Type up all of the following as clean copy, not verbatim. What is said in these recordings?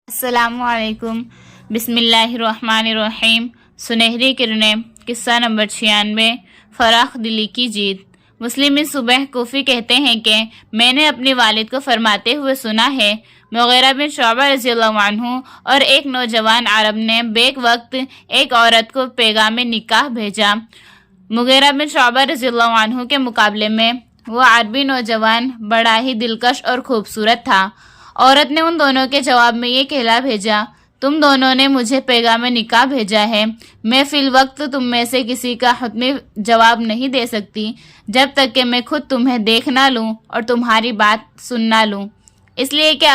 السلام علیکم۔ بسم اللہ الرحمن الرحیم۔ سنہری کرنیں۔ قصہ نمبر 96، فراخ دلی کی جیت۔ مسلم صبح کوفی کہتے ہیں کہ میں نے اپنے والد کو فرماتے ہوئے سنا ہے، مغیرہ بن شعبہ رضی اللہ عنہ اور ایک نوجوان عرب نے بیک وقت ایک عورت کو پیغام نکاح بھیجا۔ مغیرہ بن شعبہ رضی اللہ عنہ کے مقابلے میں وہ عربی نوجوان بڑا ہی دلکش اور خوبصورت تھا۔ عورت نے ان دونوں کے جواب میں یہ کہلا بھیجا، تم دونوں نے مجھے پیغام نکاح بھیجا ہے، میں فی الوقت تم میں سے کسی کا حتمی جواب نہیں دے سکتی جب تک کہ میں خود تمہیں دیکھ نہ لوں اور تمہاری بات سن نہ لوں، اس لیے کہ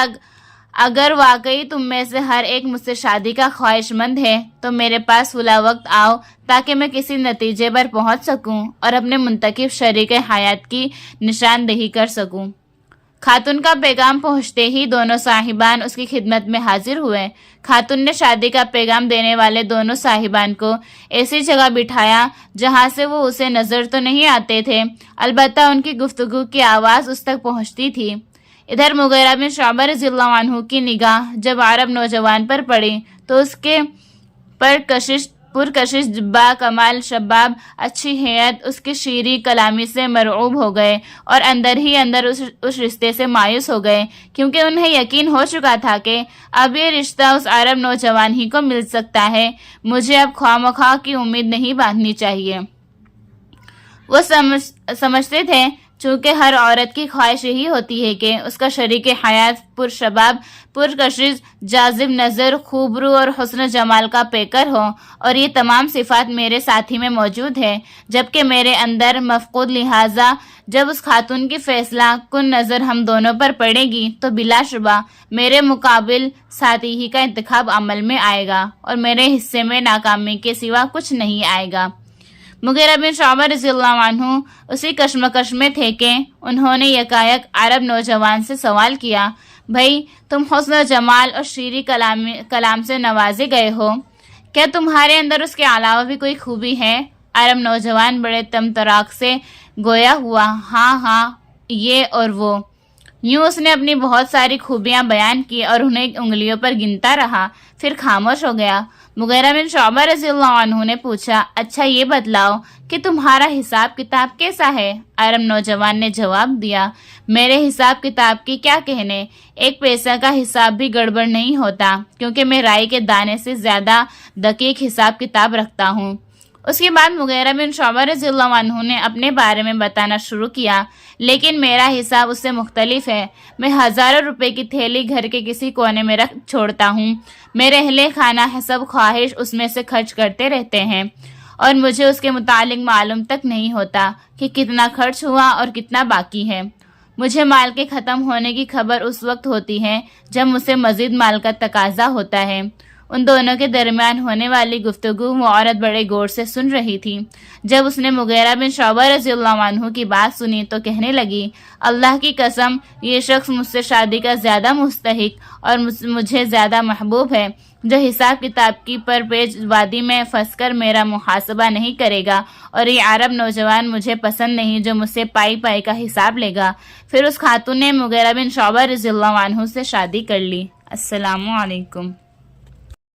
اگر واقعی تم میں سے ہر ایک مجھ سے شادی کا خواہش مند ہے تو میرے پاس فلاں وقت آؤ تاکہ میں کسی نتیجے پر پہنچ سکوں اور اپنے منتخب شریک حیات کی نشاندہی کر سکوں۔ خاتون کا پیغام پہنچتے ہی دونوں صاحبان اس کی خدمت میں حاضر ہوئے۔ خاتون نے شادی کا پیغام دینے والے دونوں صاحبان کو ایسی جگہ بٹھایا جہاں سے وہ اسے نظر تو نہیں آتے تھے، البتہ ان کی گفتگو کی آواز اس تک پہنچتی تھی۔ ادھر مغیرہ بن شعبہ رضی اللہ عنہ کی نگاہ جب عرب نوجوان پر پڑی تو اس کے پرکشش با کمال شباب اچھی ہیئت اس کی شیریں کلامی سے مرعوب ہو گئے اور اندر ہی اندر اس رشتے سے مایوس ہو گئے، کیونکہ انہیں یقین ہو چکا تھا کہ اب یہ رشتہ اس عرب نوجوان ہی کو مل سکتا ہے، مجھے اب خواہ مخواہ کی امید نہیں باندھنی چاہیے۔ وہ سمجھتے تھے چونکہ ہر عورت کی خواہش یہی ہوتی ہے کہ اس کا شریک حیات پرشباب، پرکشش، جاذب نظر، خوبرو اور حسن جمال کا پیکر ہو، اور یہ تمام صفات میرے ساتھی میں موجود ہے جبکہ میرے اندر مفقود، لہٰذا جب اس خاتون کی فیصلہ کن نظر ہم دونوں پر پڑے گی تو بلا شبہ میرے مقابل ساتھی ہی کا انتخاب عمل میں آئے گا اور میرے حصے میں ناکامی کے سوا کچھ نہیں آئے گا۔ مغیرہ بن شعبہ رضی اللہ عنہ اسی کشمکش میں تھے کہ انہوں نے یکایک عرب نوجوان سے سوال کیا، بھائی تم حسن و جمال اور شیریں کلام سے نوازے گئے ہو، کیا تمہارے اندر اس کے علاوہ بھی کوئی خوبی ہے؟ عرب نوجوان بڑے تمطراق سے گویا ہوا، ہاں یہ اور وہ۔ یوں اس نے اپنی بہت ساری خوبیاں بیان کی اور انہیں انگلیوں پر گنتا رہا، پھر خاموش ہو گیا۔ مغیرہ بن شعبہ رضی اللہ عنہ نے پوچھا، اچھا یہ بتلاؤ کہ تمہارا حساب کتاب کیسا ہے؟ عرب نوجوان نے جواب دیا، میرے حساب کتاب کی کیا کہنے، ایک پیسہ کا حساب بھی گڑبڑ نہیں ہوتا، کیونکہ میں رائی کے دانے سے زیادہ دقیق حساب کتاب رکھتا ہوں۔ اس کے بعد مغیرہ بن شعبہ رضی اللہ عنہ نے اپنے بارے میں بتانا شروع کیا، لیکن میرا حساب اس سے مختلف ہے، میں ہزاروں روپے کی تھیلی گھر کے کسی کونے میں رکھ چھوڑتا ہوں، میرے اہل خانہ حسب خواہش اس میں سے خرچ کرتے رہتے ہیں اور مجھے اس کے متعلق معلوم تک نہیں ہوتا کہ کتنا خرچ ہوا اور کتنا باقی ہے۔ مجھے مال کے ختم ہونے کی خبر اس وقت ہوتی ہے جب مجھ سے مزید مال کا تقاضا ہوتا ہے۔ ان دونوں کے درمیان ہونے والی گفتگو وہ عورت بڑے غور سے سن رہی تھی۔ جب اس نے مغیرہ بن شعبہ رضی اللہ عنہ کی بات سنی تو کہنے لگی، اللہ کی قسم یہ شخص مجھ سے شادی کا زیادہ مستحق اور مجھے زیادہ محبوب ہے، جو حساب کتاب کی پرپیچ وادی میں پھنس کر میرا محاسبہ نہیں کرے گا، اور یہ عرب نوجوان مجھے پسند نہیں جو مجھ سے پائی کا حساب لے گا۔ پھر اس خاتون نے مغیرہ بن شعبہ رضی اللہ عنہ سے شادی کر لی۔ السلام علیکم۔